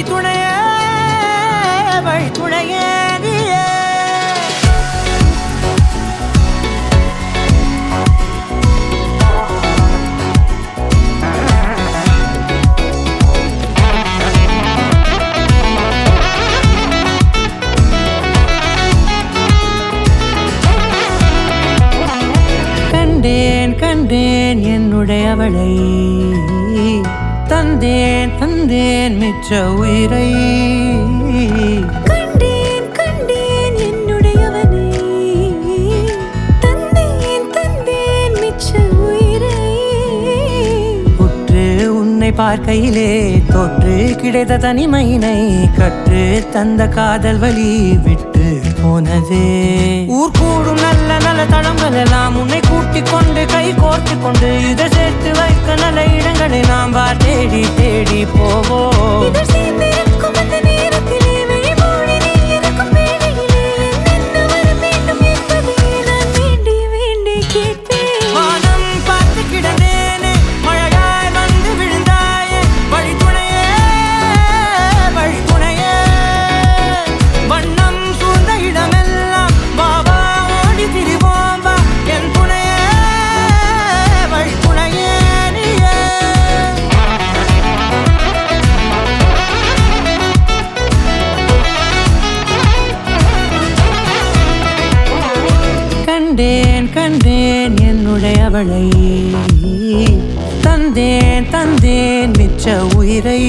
வழித்துணையே வழித்துணையே நீயே. கண்டேன் கண்டேன் என்னுடையவளை, தந்தேன் தந்தேன் மிச்ச உயிரை. கண்டேன் கண்டேன் என்னுடையவனை, தந்தேன் தந்தேன் மிச்ச உயிரை. உற்று உன்னை பார்க்கையிலே தொற்று கிடைத்த தனிமையினை கற்று தந்த காதல் வழி விட்டு போனதே. ஊர் கூடும் நல்ல நல்ல தளங்கள் எல்லாம் உன்னை கூட்டிக் கொண்டு கை கோர்த்து கொண்டு இதை சேர்த்து வைக்க நல்ல இடங்களை நாம் தேடி தேடி போவோம். இதழ் சேர்ந்திருக்கும் அந்த நேரத்திலே விழிமூடி நீ இருக்கும் வேளையிலே என்னென்ன வர வேண்டும் என்பதை நான் வேண்டி வேண்டி கேட்பேன். வானம் பார்த்து கிடந்தேனே, மழையாய் வந்து விழுந்தாயே, வழித்துணையே வழித்துணையே. வண்ணம் சூழ்ந்த இடமெல்லாம் பாபா ஓடி திரிவோம் வா, என் துணையே வழித்துணையே நீயே. கண்டேன் கண்டேன் என்னுடையவளை, தந்தேன் தந்தேன் மிச்ச உயிரை.